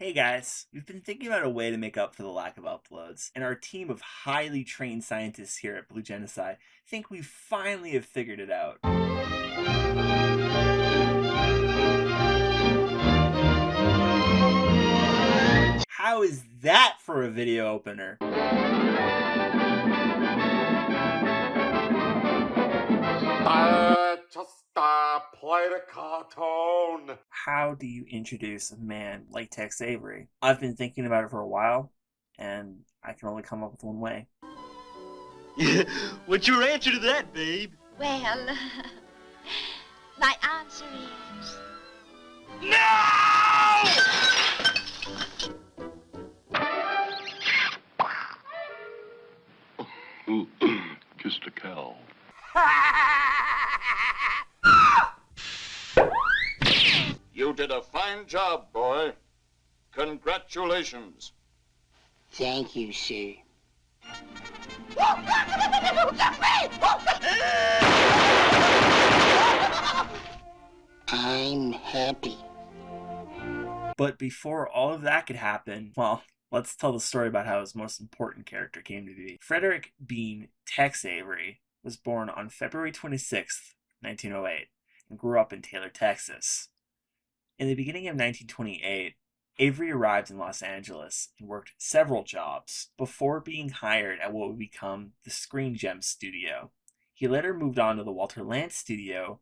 Hey guys, we've been thinking about a way to make up for the lack of uploads, and our team of highly trained scientists here at Blue Genocide think we finally have figured it out. How is that for a video opener? Play the cartoon. How do you introduce a man like Tex Avery? I've been thinking about it for a while, and I can only come up with one way. What's your answer to that, babe? Well, my answer is... No! Kissed a cow. You did a fine job, boy. Congratulations. Thank you, sir. I'm happy. But before all of that could happen, well, let's tell the story about how his most important character came to be. Frederick Bean Tex Avery was born on February 26th, 1908, and grew up in Taylor, Texas. In the beginning of 1928, Avery arrived in Los Angeles and worked several jobs before being hired at what would become the Screen Gems studio. He later moved on to the Walter Lantz studio,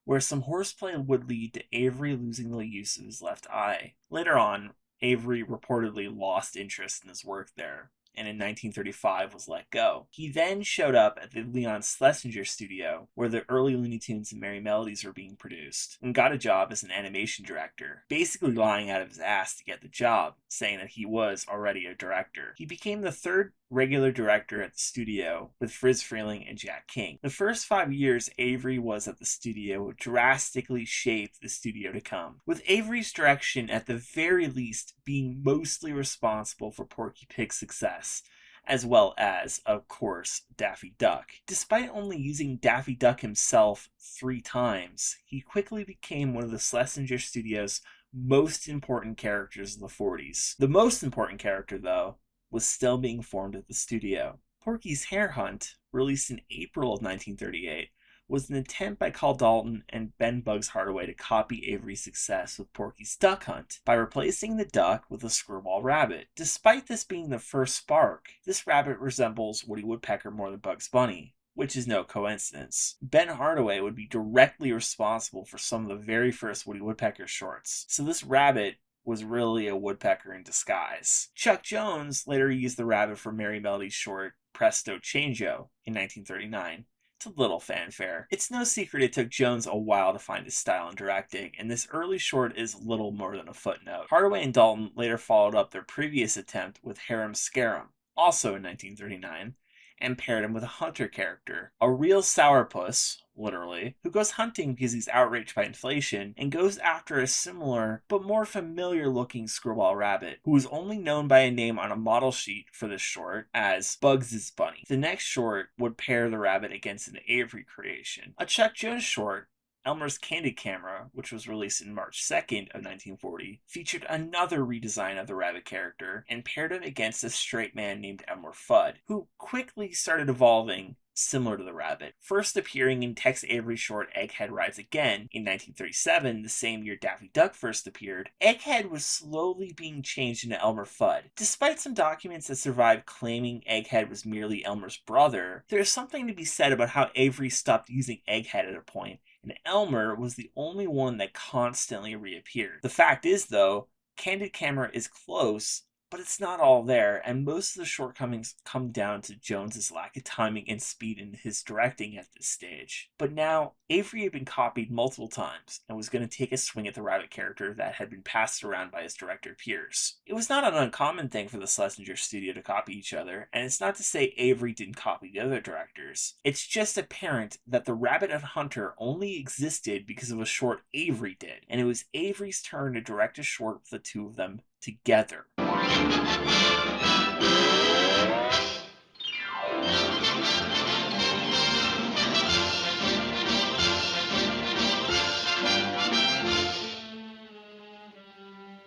where some horseplay would lead to Avery losing the use of his left eye. Later on, Avery reportedly lost interest in his work there, and in 1935 was let go. He then showed up at the Leon Schlesinger studio, where the early Looney Tunes and Merry Melodies were being produced, and got a job as an animation director, basically lying out of his ass to get the job, saying that he was already a director. He became the third regular director at the studio, with Friz Freleng and Jack King. The first 5 years Avery was at the studio drastically shaped the studio to come, with Avery's direction at the very least being mostly responsible for Porky Pig's success, as well as, of course, Daffy Duck. Despite only using Daffy Duck himself 3 times, he quickly became one of the Schlesinger Studio's most important characters of the 40s. The most important character, though, was still being formed at the studio. Porky's Hare Hunt, released in April of 1938, was an attempt by Carl Dalton and Ben Bugs Hardaway to copy Avery's success with Porky's Duck Hunt by replacing the duck with a screwball rabbit. Despite this being the first spark, this rabbit resembles Woody Woodpecker more than Bugs Bunny, which is no coincidence. Ben Hardaway would be directly responsible for some of the very first Woody Woodpecker shorts, so this rabbit was really a woodpecker in disguise. Chuck Jones later used the rabbit for Merry Melody's short Presto Changeo in 1939. To little fanfare. It's no secret it took Jones a while to find his style in directing, and this early short is little more than a footnote. Hardaway and Dalton later followed up their previous attempt with Harem Scarum, also in 1939, and paired him with a hunter character, a real sourpuss, literally, who goes hunting because he's outraged by inflation and goes after a similar but more familiar looking screwball rabbit, who is only known by a name on a model sheet for this short as Bugs' Bunny. The next short would pair the rabbit against an Avery creation. A Chuck Jones short, Elmer's Candid Camera, which was released in March 2nd of 1940, featured another redesign of the rabbit character and paired him against a straight man named Elmer Fudd, who quickly started evolving similar to the rabbit. First appearing in Tex Avery's short Egghead Rides Again in 1937, the same year Daffy Duck first appeared, Egghead was slowly being changed into Elmer Fudd. Despite some documents that survived claiming Egghead was merely Elmer's brother, there's something to be said about how Avery stopped using Egghead at a point, and Elmer was the only one that constantly reappeared. The fact is, though, Candid Camera is close, but it's not all there, and most of the shortcomings come down to Jones's lack of timing and speed in his directing at this stage. But now, Avery had been copied multiple times, and was going to take a swing at the rabbit character that had been passed around by his director peers. It was not an uncommon thing for the Schlesinger studio to copy each other, and it's not to say Avery didn't copy the other directors. It's just apparent that the Rabbit and Hunter only existed because of a short Avery did, and it was Avery's turn to direct a short with the two of them together.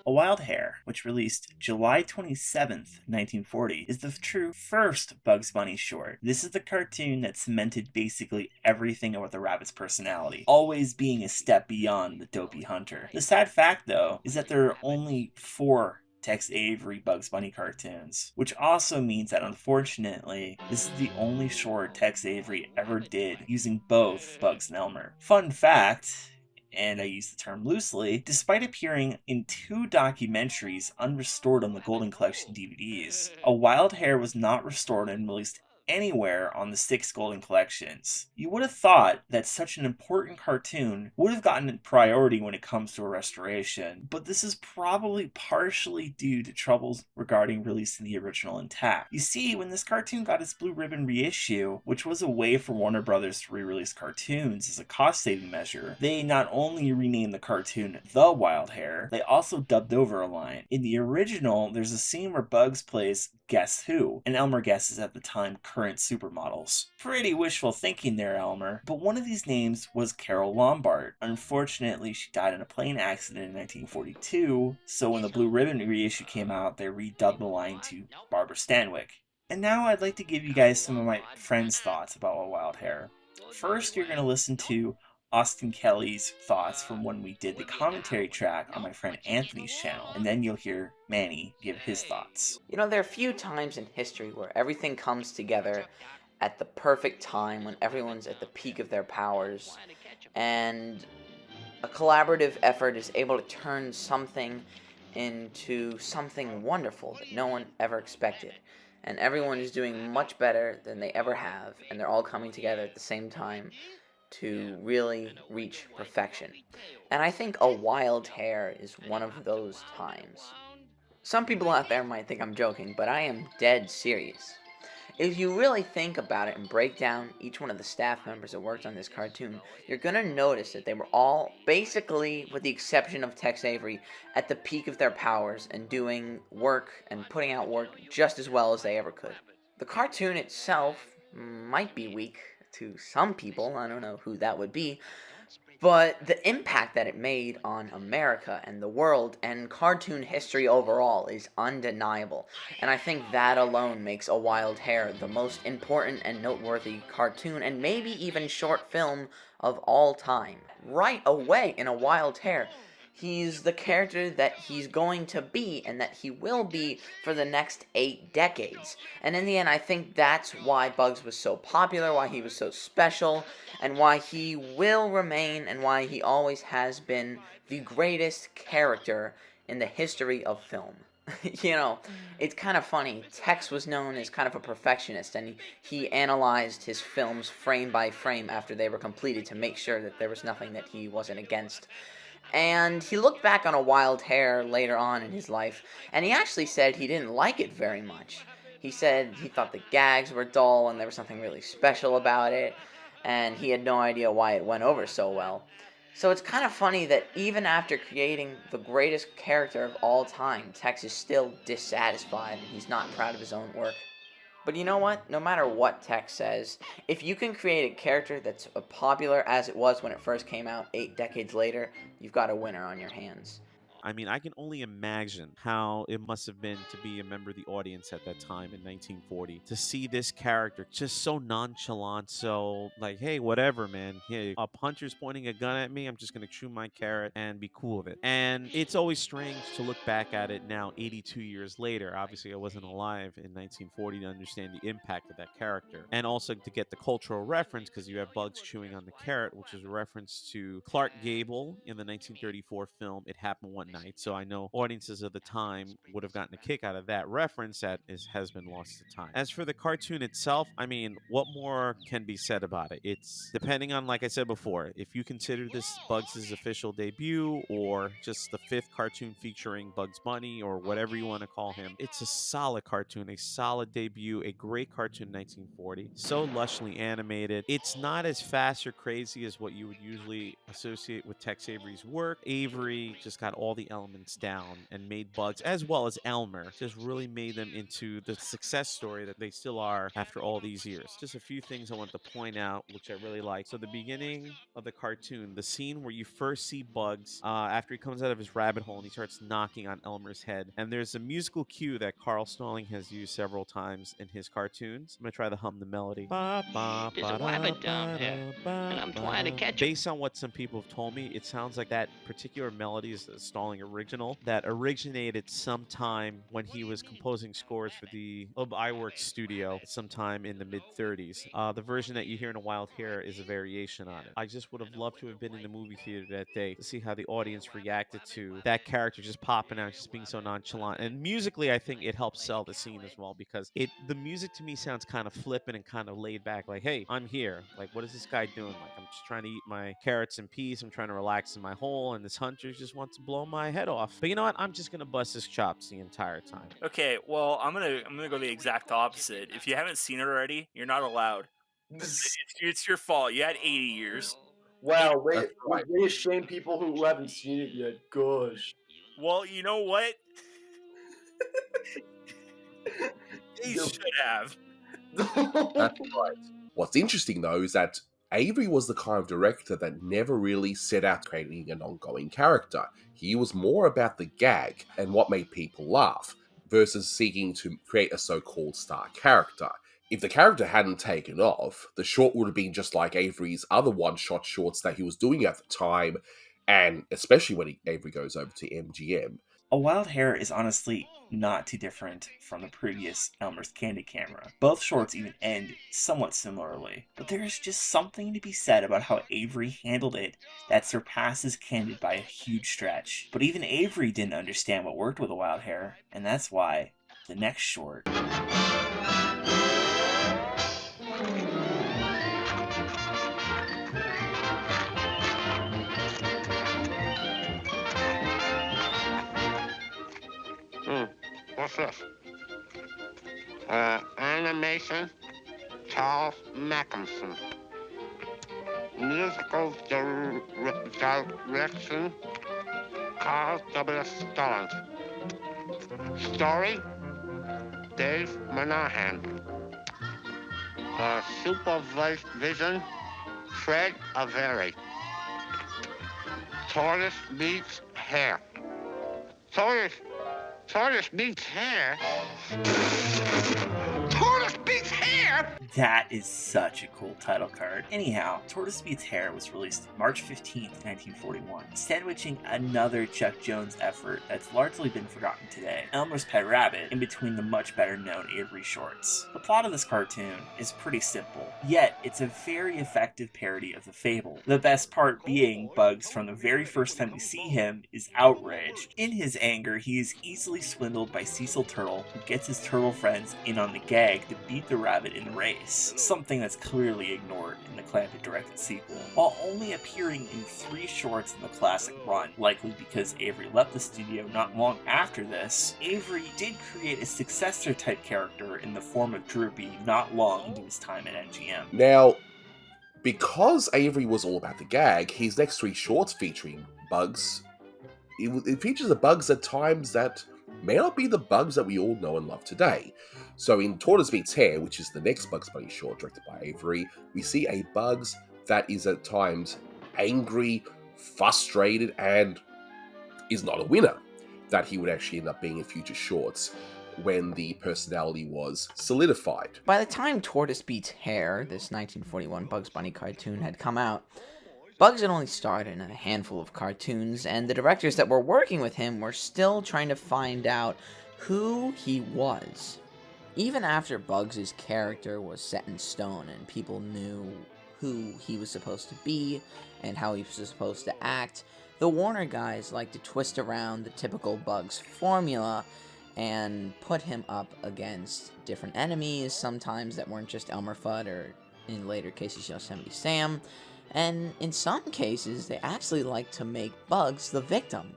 A Wild Hare, which released July 27th, 1940, is the true first Bugs Bunny short. This is the cartoon that cemented basically everything about the rabbit's personality, always being a step beyond the dopey hunter. The sad fact, though, is that there are only 4 Tex Avery Bugs Bunny cartoons, which also means that unfortunately, this is the only short Tex Avery ever did using both Bugs and Elmer. Fun fact, and I use the term loosely, despite appearing in 2 documentaries unrestored on the Golden Collection DVDs, A Wild Hare was not restored and released anywhere on the 6 Golden Collections. You would have thought that such an important cartoon would have gotten priority when it comes to a restoration, but this is probably partially due to troubles regarding releasing the original intact. You see, when this cartoon got its Blue Ribbon reissue, which was a way for Warner Brothers to re-release cartoons as a cost-saving measure, they not only renamed the cartoon The Wild Hare, they also dubbed over a line. In the original, there's a scene where Bugs plays Guess Who, and Elmer guesses at the time current supermodels. Pretty wishful thinking there, Elmer, but one of these names was Carol Lombard. Unfortunately, she died in a plane accident in 1942, so when the Blue Ribbon reissue came out, they redubbed the line to Barbara Stanwyck. And now I'd like to give you guys some of my friends' thoughts about A Wild Hare. First, you're going to listen to Austin Kelly's thoughts from when we did the commentary track on my friend Anthony's channel, and then you'll hear Manny give his thoughts. You know, there are few times in history where everything comes together at the perfect time, when everyone's at the peak of their powers, and a collaborative effort is able to turn something into something wonderful that no one ever expected. And everyone is doing much better than they ever have, and they're all coming together at the same time to really reach perfection. And I think A Wild Hare is one of those times. Some people out there might think I'm joking, but I am dead serious. If you really think about it and break down each one of the staff members that worked on this cartoon, you're gonna notice that they were all, basically with the exception of Tex Avery, at the peak of their powers and doing work and putting out work just as well as they ever could. The cartoon itself might be weak to some people, I don't know who that would be, but the impact that it made on America and the world and cartoon history overall is undeniable, and I think that alone makes A Wild Hare the most important and noteworthy cartoon and maybe even short film of all time. Right away in A Wild Hare, he's the character that he's going to be and that he will be for the next 8 decades. And in the end, I think that's why Bugs was so popular, why he was so special, and why he will remain and why he always has been the greatest character in the history of film. You know, it's kind of funny. Tex was known as kind of a perfectionist, and he analyzed his films frame by frame after they were completed to make sure that there was nothing that he wasn't against. And he looked back on A Wild Hare later on in his life, and he actually said he didn't like it very much. He said he thought the gags were dull and there was something really special about it, and he had no idea why it went over so well. So it's kind of funny that even after creating the greatest character of all time, Tex is still dissatisfied and he's not proud of his own work. But you know what? No matter what Tex says, if you can create a character that's popular as it was when it first came out 8 decades later, you've got a winner on your hands. I mean, I can only imagine how it must have been to be a member of the audience at that time in 1940, to see this character just so nonchalant, so like, hey, whatever, man. Hey, a puncher's pointing a gun at me, I'm just going to chew my carrot and be cool with it. And it's always strange to look back at it now, 82 years later. Obviously, I wasn't alive in 1940 to understand the impact of that character. And also to get the cultural reference, because you have Bugs chewing on the carrot, which is a reference to Clark Gable in the 1934 film It Happened One Night. So I know audiences of the time would have gotten a kick out of that reference that has been lost to time. As for the cartoon itself, I mean, what more can be said about it? It's depending on, like I said before, if you consider this Bugs' official debut or just the 5th cartoon featuring Bugs Bunny or whatever you want to call him, it's a solid cartoon, a solid debut, a great cartoon in 1940. So lushly animated. It's not as fast or crazy as what you would usually associate with Tex Avery's work. Avery just got all the the elements down and made Bugs, as well as Elmer, just really made them into the success story that they still are after all these years. Just a few things I want to point out, which I really like. So the beginning of the cartoon, the scene where you first see Bugs after he comes out of his rabbit hole and he starts knocking on Elmer's head, and there's a musical cue that Carl Stalling has used several times in his cartoons. I'm gonna try to hum the melody. Ba, ba, There's a ba, da, Wabbit down ba, there, da, ba, and I'm ba, trying to da. catch him. Based on what some people have told me, it sounds like that particular melody is the Stalling original that originated sometime when he was composing scores for the iWorks studio sometime in the mid 30s. The version that you hear in A Wild Hare is a variation on it. I just would have loved to have been in the movie theater that day to see how the audience reacted to that character just popping out, just being so nonchalant. And musically, I think it helps sell the scene as well, because the music to me sounds kind of flippant and kind of laid back. Like, hey, I'm here. Like, what is this guy doing? Like, I'm just trying to eat my carrots in peace. I'm trying to relax in my hole, and this hunter just wants to blow my head off. But you know what? I'm just gonna bust his chops the entire time. Okay, well, I'm gonna go the exact opposite. If you haven't seen it already, you're not allowed. It's your fault. You had 80 years. Wow, That's right. way to shame people who haven't seen it yet. Gosh. Well, you know what? They Yo. should have. That's right. What's interesting, though, is that Avery was the kind of director that never really set out creating an ongoing character. He was more about the gag and what made people laugh, versus seeking to create a so-called star character. If the character hadn't taken off, the short would have been just like Avery's other one-shot shorts that he was doing at the time, and especially when Avery goes over to MGM. A Wild Hare is honestly not too different from the previous Elmer's Candy Camera. Both shorts even end somewhat similarly, but there is just something to be said about how Avery handled it that surpasses Candid by a huge stretch. But even Avery didn't understand what worked with A Wild Hare, and that's why the next short... What's this? Animation, Charles Mackinson. Musical direction, Carl W. Stalling. Story, Dave Monahan. Supervision, Fred Avery. Tortoise meets Hare. Tortoise meets Hare? Tortoise meets Hare? That is such a cool title card. Anyhow, Tortoise Meets Hare was released March 15th, 1941, sandwiching another Chuck Jones effort that's largely been forgotten today, Elmer's Pet Rabbit, in between the much better known Avery shorts. The plot of this cartoon is pretty simple, yet it's a very effective parody of the fable. The best part being Bugs, from the very first time we see him, is outraged. In his anger, he is easily swindled by Cecil Turtle, who gets his turtle friends in on the gag to beat the rabbit in the race, something that's clearly ignored in the Clampett-directed sequel. While only appearing in 3 shorts in the classic run, likely because Avery left the studio not long after this, Avery did create a successor-type character in the form of Droopy not long into his time at MGM. Now, because Avery was all about the gag, his next 3 shorts featuring Bugs, it features the Bugs at times that may not be the Bugs that we all know and love today. So in Tortoise Meets Hare, which is the next Bugs Bunny short directed by Avery, we see a Bugs that is at times angry, frustrated, and is not a winner, that he would actually end up being in future shorts when the personality was solidified. By the time Tortoise Beats Hare, this 1941 Bugs Bunny cartoon, had come out, Bugs had only starred in a handful of cartoons, and the directors that were working with him were still trying to find out who he was. Even after Bugs' character was set in stone and people knew who he was supposed to be and how he was supposed to act, the Warner guys liked to twist around the typical Bugs formula and put him up against different enemies, sometimes that weren't just Elmer Fudd or, in later cases, Yosemite Sam. And in some cases, they actually like to make Bugs the victim.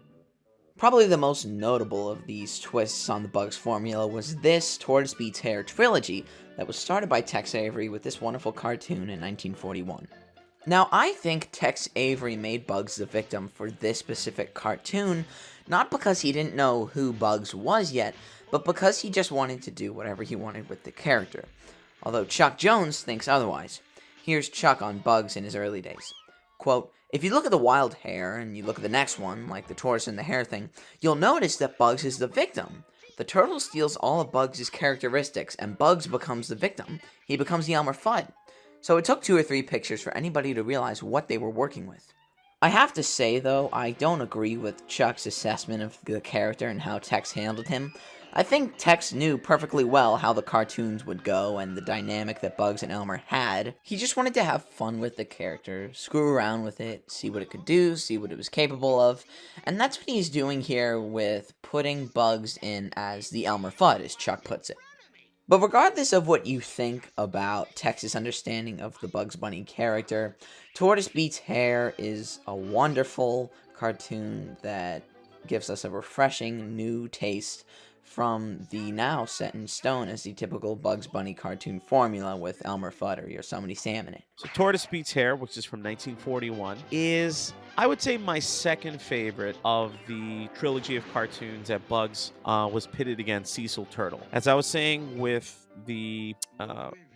Probably the most notable of these twists on the Bugs formula was this Tortoise Beats Hare trilogy that was started by Tex Avery with this wonderful cartoon in 1941. Now, I think Tex Avery made Bugs the victim for this specific cartoon, not because he didn't know who Bugs was yet, but because he just wanted to do whatever he wanted with the character. Although Chuck Jones thinks otherwise. Here's Chuck on Bugs in his early days. Quote, "If you look at the Wild Hare, and you look at the next one, like the Tortoise and the Hare thing, you'll notice that Bugs is the victim. The turtle steals all of Bugs' characteristics, and Bugs becomes the victim. He becomes the Elmer Fudd. So it took 2 or 3 pictures for anybody to realize what they were working with." I have to say, though, I don't agree with Chuck's assessment of the character and how Tex handled him. I think Tex knew perfectly well how the cartoons would go and the dynamic that Bugs and Elmer had. He just wanted to have fun with the character, screw around with it, see what it could do, see what it was capable of, and that's what he's doing here with putting Bugs in as the Elmer Fudd, as Chuck puts it. But regardless of what you think about Tex's understanding of the Bugs Bunny character, Tortoise Beats Hare is a wonderful cartoon that gives us a refreshing new taste from the now set in stone as the typical Bugs Bunny cartoon formula with Elmer Fudd or Yosemite Sam in it. So Tortoise Beats Hare, which is from 1941, is, I would say, my second favorite of the trilogy of cartoons that Bugs was pitted against Cecil Turtle. As I was saying with the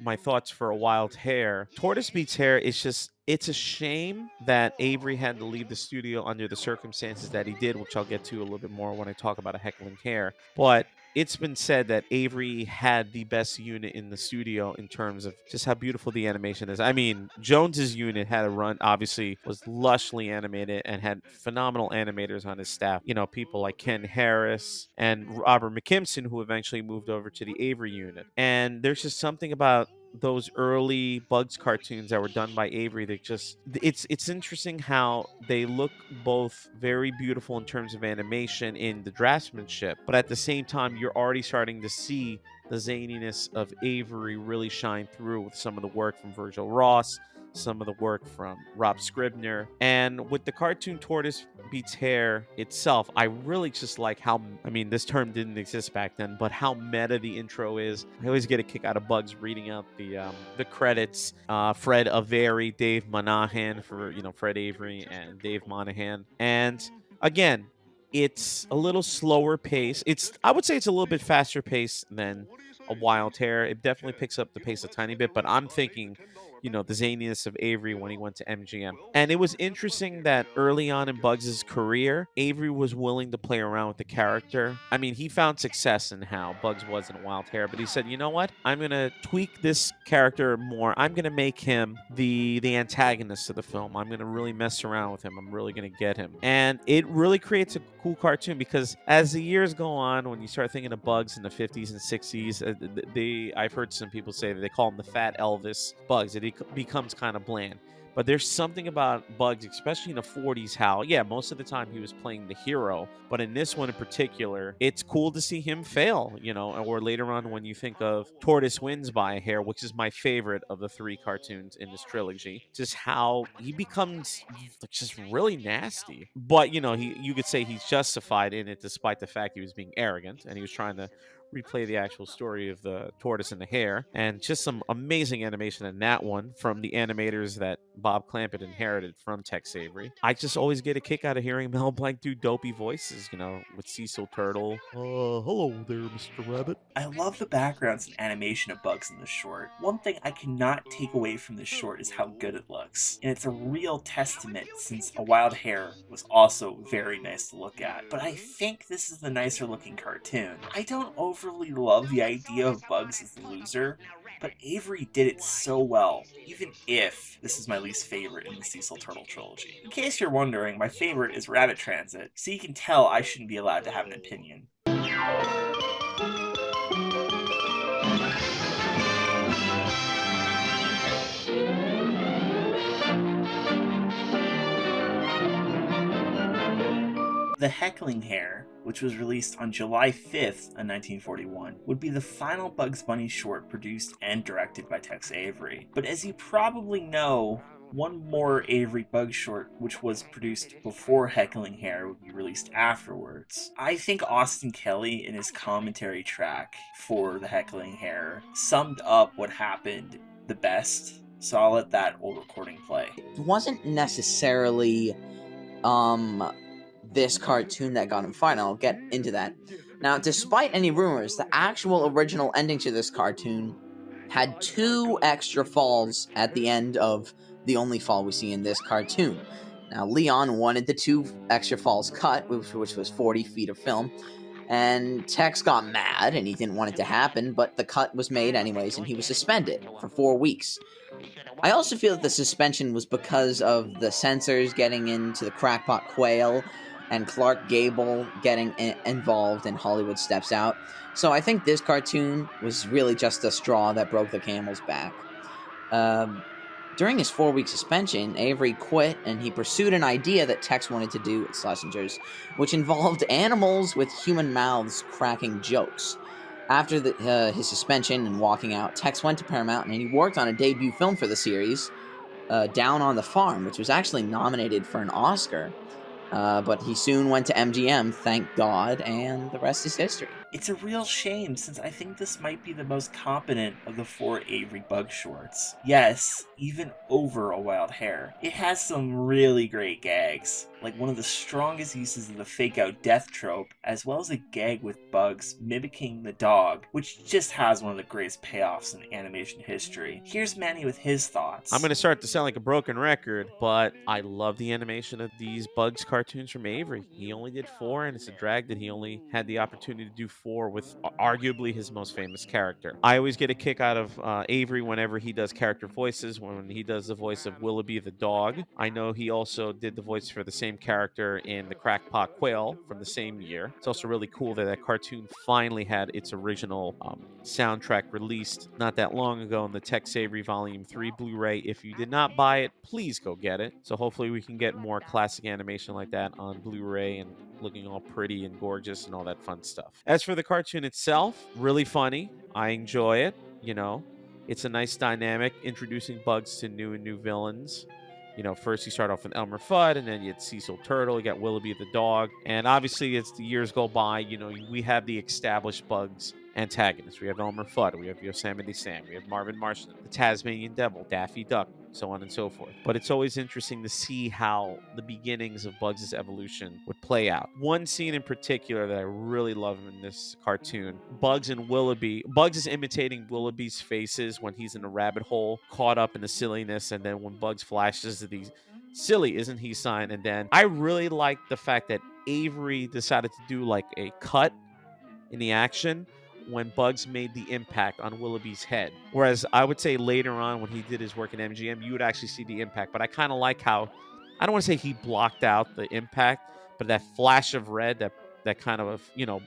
my thoughts for A Wild Hare, Tortoise Beats Hare is just, it's a shame that Avery had to leave the studio under the circumstances that he did, which I'll get to a little bit more when I talk about A Heckling Hare. But it's been said that Avery had the best unit in the studio in terms of just how beautiful the animation is. I mean, Jones's unit had a run, obviously, was lushly animated and had phenomenal animators on his staff. You know, people like Ken Harris and Robert McKimson, who eventually moved over to the Avery unit. And there's just something about those early Bugs cartoons that were done by Avery that just, it's interesting how they look both very beautiful in terms of animation in the draftsmanship, but at the same time you're already starting to see the zaniness of Avery really shine through with some of the work from Virgil Ross, some of the work from Rob Scribner. And with the cartoon Tortoise Beats Hare itself, I really just like how, I mean, this term didn't exist back then, but how meta the intro is. I always get a kick out of Bugs reading out the credits. Fred Avery, Dave Monahan for, Fred Avery and Dave Monahan. And again, it's a little slower pace. I would say it's a little bit faster pace than A Wild Hare. It definitely picks up the pace a tiny bit, but I'm thinking, the zaniness of Avery when he went to MGM. And it was interesting that early on in Bugs' career, Avery was willing to play around with the character. I mean, he found success in how Bugs was in Wild Hare, but he said, you know what? I'm going to tweak this character more. I'm going to make him the antagonist of the film. I'm going to really mess around with him. I'm really going to get him. And it really creates a cool cartoon because as the years go on, when you start thinking of Bugs in the 50s and 60s, I've heard some people say that they call him the Fat Elvis Bugs. It becomes kind of bland. But there's something about Bugs, especially in the 40s, how, yeah, most of the time he was playing the hero. But in this one in particular, it's cool to see him fail, or later on when you think of Tortoise Wins by a Hair, which is my favorite of the 3 cartoons in this trilogy. Just how he becomes just really nasty. But, you could say he's justified in it despite the fact he was being arrogant and he was trying to replay the actual story of the tortoise and the hare, and just some amazing animation in that one from the animators that Bob Clampett inherited from Tex Avery. I just always get a kick out of hearing Mel Blanc do dopey voices, with Cecil Turtle. Hello there, Mr. Rabbit. I love the backgrounds and animation of Bugs in the short. One thing I cannot take away from this short is how good it looks, and it's a real testament since A Wild Hare was also very nice to look at. But I think this is the nicer looking cartoon. I don't overly love the idea of Bugs as the loser, but Avery did it so well, even if this is my least favorite in the Cecil Turtle trilogy. In case you're wondering, my favorite is Rabbit Transit, so you can tell I shouldn't be allowed to have an opinion. The Heckling Hare, which was released on July 5th of 1941, would be the final Bugs Bunny short produced and directed by Tex Avery. But as you probably know, one more Avery Bugs short, which was produced before Heckling Hare, would be released afterwards. I think Austin Kelly, in his commentary track for The Heckling Hare, summed up what happened the best So I'll let that old recording play. It wasn't necessarily this cartoon that got him fired. I'll get into that. Now, despite any rumors, the actual original ending to this cartoon had 2 extra falls at the end of the only fall we see in this cartoon. Now, Leon wanted the 2 extra falls cut, which was 40 feet of film, and Tex got mad and he didn't want it to happen, but the cut was made anyways and he was suspended for 4 weeks. I also feel that the suspension was because of the censors getting into the crackpot quail and Clark Gable getting involved and Hollywood steps out. So I think this cartoon was really just the straw that broke the camel's back. During his 4-week suspension, Avery quit and he pursued an idea that Tex wanted to do at Schlessinger's, which involved animals with human mouths cracking jokes. After his suspension and walking out, Tex went to Paramount and he worked on a debut film for the series, Down on the Farm, which was actually nominated for an Oscar. But he soon went to MGM, thank God, and the rest is history. It's a real shame, since I think this might be the most competent of the 4 Avery Bug shorts. Yes, even over A Wild Hare. It has some really great gags, like one of the strongest uses of the fake-out death trope, as well as a gag with Bugs mimicking the dog, which just has one of the greatest payoffs in animation history. Here's Manny with his thoughts. I'm going to start to sound like a broken record, but I love the animation of these Bugs cartoons from Avery. He only did 4, and it's a drag that he only had the opportunity to do 4 with arguably his most famous character. I always get a kick out of Avery whenever he does character voices, when he does the voice of Willoughby the dog. I know he also did the voice for the same character in The Crackpot Quail from the same year. It's also really cool that that cartoon finally had its original soundtrack released not that long ago in the Tex Avery Volume 3 Blu-ray. If you did not buy it, please go get it. So hopefully we can get more classic animation like that on Blu-ray and looking all pretty and gorgeous and all that fun stuff. As for the cartoon itself, really funny. I enjoy it, you know. It's a nice dynamic, introducing Bugs to new and new villains. You know, first you start off with Elmer Fudd, and then you had Cecil Turtle, you got Willoughby the dog. And obviously, as the years go by, you know, we have the established Bugs antagonists. We have Elmer Fudd, we have Yosemite Sam, we have Marvin Marston, the Tasmanian Devil, Daffy Duck, so on and so forth. But it's always interesting to see how the beginnings of Bugs' evolution would play out. One scene in particular that I really love in this cartoon, Bugs and Willoughby. Bugs is imitating Willoughby's faces when he's in a rabbit hole, caught up in the silliness, and then when Bugs flashes to the silly isn't he sign, and then I really like the fact that Avery decided to do like a cut in the action when Bugs made the impact on Willoughby's head. Whereas I would say later on when he did his work in MGM, you would actually see the impact. But I kind of like how, I don't want to say he blocked out the impact, but that flash of red that kind of, you know,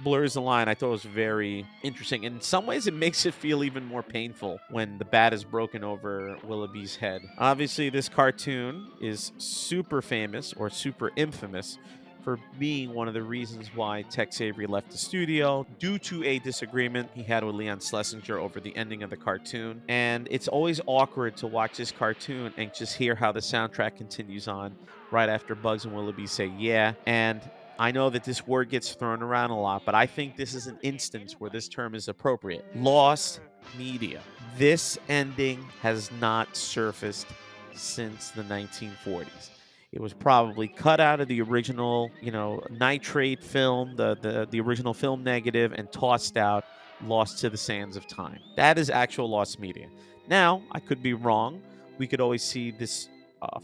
blurs the line, I thought was very interesting. In some ways, it makes it feel even more painful when the bat is broken over Willoughby's head. Obviously, this cartoon is super famous or super infamous for being one of the reasons why Tex Avery left the studio due to a disagreement he had with Leon Schlesinger over the ending of the cartoon. And it's always awkward to watch this cartoon and just hear how the soundtrack continues on right after Bugs and Willoughby say yeah. And I know that this word gets thrown around a lot, but I think this is an instance where this term is appropriate. Lost media. This ending has not surfaced since the 1940s. It was probably cut out of the original, you know, nitrate film, the original film negative, and tossed out, lost to the sands of time. That is actual lost media. Now, I could be wrong. We could always see this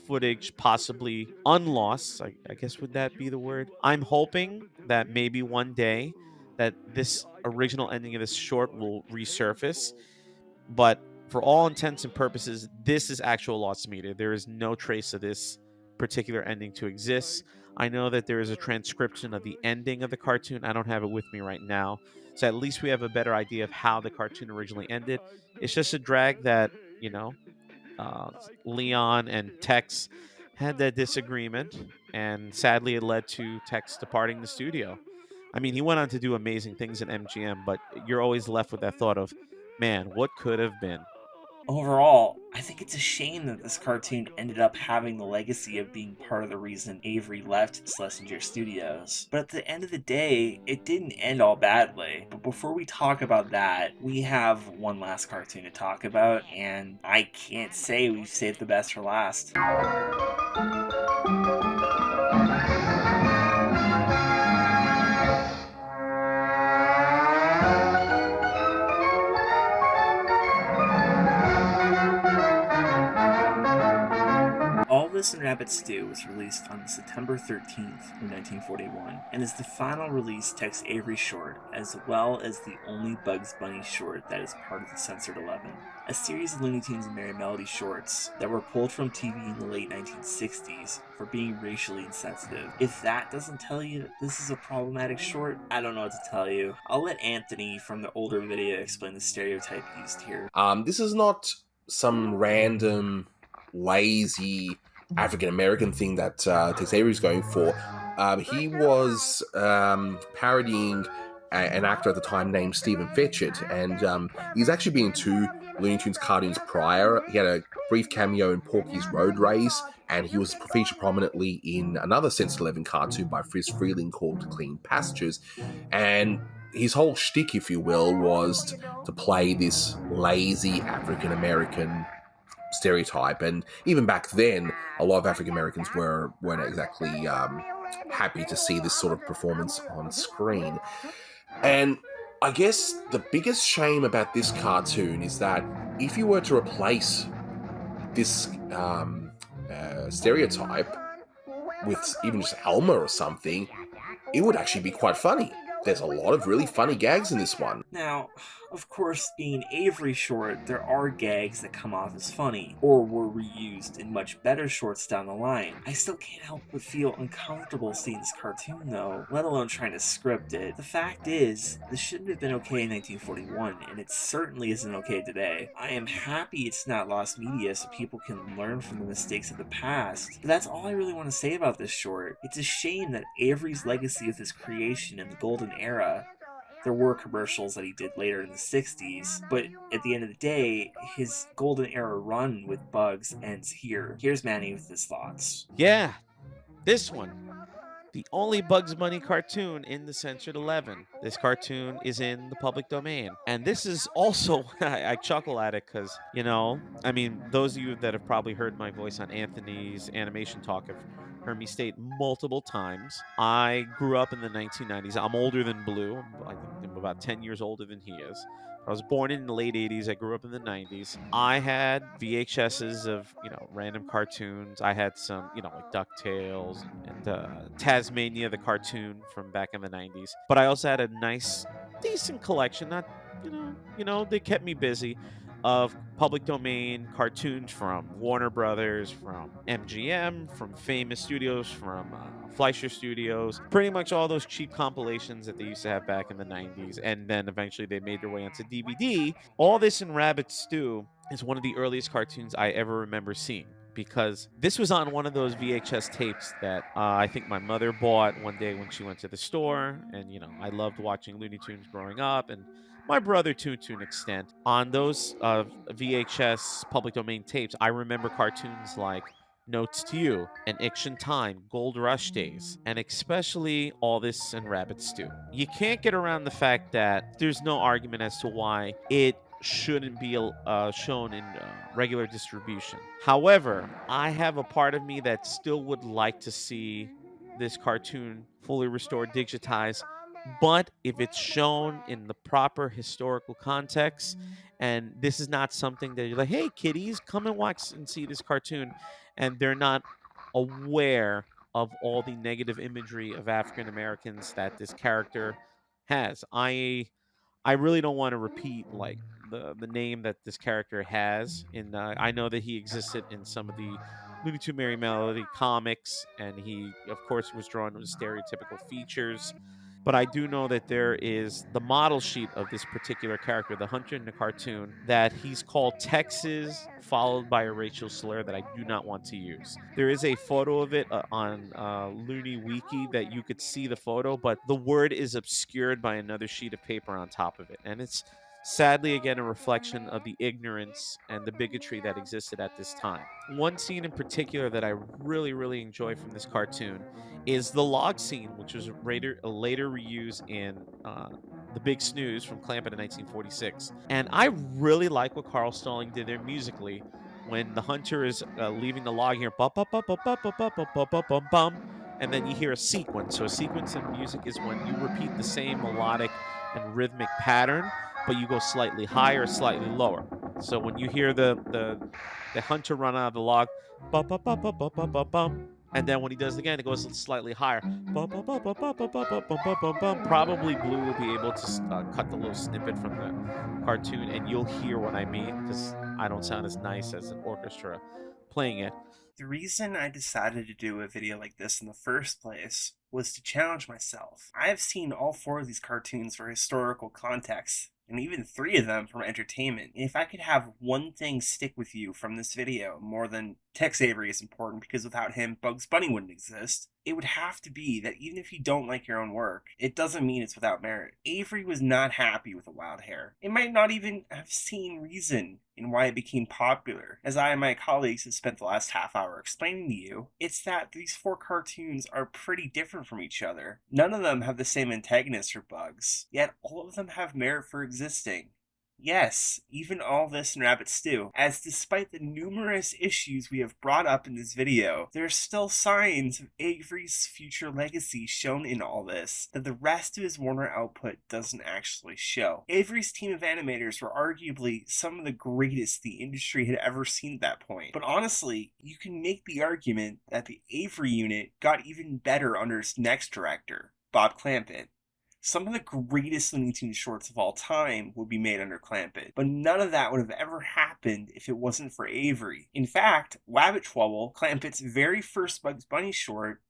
footage possibly unlost. I guess would that be the word? I'm hoping that maybe one day that this original ending of this short will resurface. But for all intents and purposes, this is actual lost media. There is no trace of this particular ending to exist. I know that there is a transcription of the ending of the cartoon. I don't have it with me right now. So at least we have a better idea of how the cartoon originally ended. It's just a drag that, you know, Leon and Tex had that disagreement, and sadly it led to Tex departing the studio. I mean, he went on to do amazing things at MGM, but you're always left with that thought of, man, what could have been? Overall, I think it's a shame that this cartoon ended up having the legacy of being part of the reason Avery left Schlesinger Studios. But at the end of the day, it didn't end all badly. But before we talk about that, we have one last cartoon to talk about, and I can't say we've saved the best for last. All This in Rabbit Stew was released on September 13th, 1941, and is the final released Tex Avery short, as well as the only Bugs Bunny short that is part of the Censored 11, a series of Looney Tunes and Merry Melody shorts that were pulled from TV in the late 1960s for being racially insensitive. If that doesn't tell you that this is a problematic short, I don't know what to tell you. I'll let Anthony from the older video explain the stereotype used here. This is not some random, lazy African American thing that Tex Avery is going for. He was parodying an actor at the time named Stephen Fitchett, and he's actually been in two Looney Tunes cartoons prior. He had a brief cameo in Porky's Road Race, and he was featured prominently in another Censored 11 cartoon by Friz Freleng called Clean Pastures. And his whole shtick, if you will, was to play this lazy African American stereotype. And even back then, a lot of African Americans weren't exactly happy to see this sort of performance on screen. And I guess the biggest shame about this cartoon is that if you were to replace this stereotype with even just Elmer or something, it would actually be quite funny. There's a lot of really funny gags in this one. Now, of course, being Avery short, there are gags that come off as funny, or were reused in much better shorts down the line. I still can't help but feel uncomfortable seeing this cartoon though, let alone trying to script it. The fact is, this shouldn't have been okay in 1941, and it certainly isn't okay today. I am happy it's not lost media so people can learn from the mistakes of the past, but that's all I really want to say about this short. It's a shame that Avery's legacy of his creation in the golden era, there were commercials that he did later in the 60s, but at the end of the day, his golden era run with Bugs ends here. Here's Manny with his thoughts. Yeah, this one. The only Bugs Bunny cartoon in the Censored 11. This cartoon is in the public domain. And this is also, I chuckle at it because, those of you that have probably heard my voice on Anthony's Animation Talk have heard me state multiple times. I grew up in the 1990s. I'm older than Blue. I think I'm about 10 years older than he is. I was born in the late 80s. I grew up in the 90s. I had VHSs of, random cartoons. I had some, like DuckTales and Tasmania, the cartoon from back in the 90s. But I also had a nice, decent collection. Not, they kept me busy, of public domain cartoons from Warner Brothers, from MGM, from Famous Studios, from Fleischer Studios, pretty much all those cheap compilations that they used to have back in the 90s. And then eventually they made their way onto DVD. All This in Rabbit Stew is one of the earliest cartoons I ever remember seeing, because this was on one of those VHS tapes that I think my mother bought one day when she went to the store. And, I loved watching Looney Tunes growing up, and my brother too, to an extent. On those VHS public domain tapes, I remember cartoons like Notes to You and Iction Time, Gold Rush Days, and especially All This and Rabbit Stew. You can't get around the fact that there's no argument as to why it shouldn't be shown in regular distribution. However, I have a part of me that still would like to see this cartoon fully restored, digitized. But if it's shown in the proper historical context, and this is not something that you're like, hey, kiddies, come and watch and see this cartoon, and they're not aware of all the negative imagery of African Americans that this character has. I really don't want to repeat like the name that this character has. I know that he existed in some of the Looney Tunes Merry Melody comics, and he, of course, was drawn with stereotypical features. But I do know that there is the model sheet of this particular character, the hunter in the cartoon, that he's called Texas, followed by a racial slur that I do not want to use. There is a photo of it on Looney Wiki that you could see the photo, but the word is obscured by another sheet of paper on top of it. And it's Sadly, again, a reflection of the ignorance and the bigotry that existed at this time. One scene in particular that I really, really enjoy from this cartoon is the log scene, which was later reused in The Big Snooze from Clampett in 1946. And I really like what Carl Stalling did there musically when the hunter is leaving the log here, bum, bum, bum, bum, bum, bum, bum, bum, bum, bum, bum, and then you hear a sequence. So a sequence in music is when you repeat the same melodic and rhythmic pattern, but you go slightly higher, slightly lower. So when you hear the hunter run out of the log, bum, bum, bum, bum, bum, bum, bum, bum, and then when he does it again, it goes slightly higher. Bum, bum, bum, bum, bum, bum, bum, bum, bum, bum, bum. Probably Blue will be able to cut the little snippet from the cartoon, and you'll hear what I mean, because I don't sound as nice as an orchestra playing it. The reason I decided to do a video like this in the first place was to challenge myself. I have seen all 4 of these cartoons for historical context, and even 3 of them from entertainment. And if I could have one thing stick with you from this video more than Tex Avery is important because without him, Bugs Bunny wouldn't exist, it would have to be that even if you don't like your own work, it doesn't mean it's without merit. Avery was not happy with the Wild Hare. It might not even have seen reason in why it became popular. As I and my colleagues have spent the last half hour explaining to you, it's that these 4 cartoons are pretty different from each other. None of them have the same antagonist or Bugs, yet all of them have merit for existing. Yes, even all this and Rabbit Stew, as despite the numerous issues we have brought up in this video, there are still signs of Avery's future legacy shown in all this that the rest of his Warner output doesn't actually show. Avery's team of animators were arguably some of the greatest the industry had ever seen at that point, but honestly, you can make the argument that the Avery unit got even better under its next director, Bob Clampett. Some of the greatest Looney Tunes shorts of all time would be made under Clampett, but none of that would have ever happened if it wasn't for Avery. In fact, Wabbit Trouble, Clampett's very first Bugs Bunny short,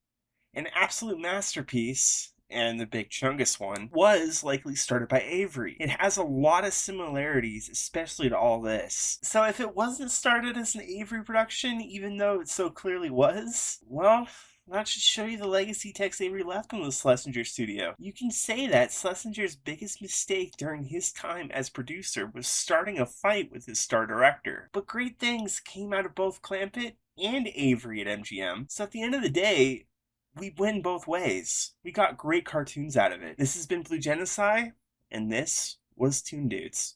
an absolute masterpiece, and the big Chungus one, was likely started by Avery. It has a lot of similarities, especially to all this. So if it wasn't started as an Avery production, even though it so clearly was, well, that should show you the legacy Tex Avery left on the Schlesinger studio. You can say that Schlesinger's biggest mistake during his time as producer was starting a fight with his star director. But great things came out of both Clampett and Avery at MGM, so at the end of the day, we win both ways. We got great cartoons out of it. This has been Blue Genocide, and this was Toondudes.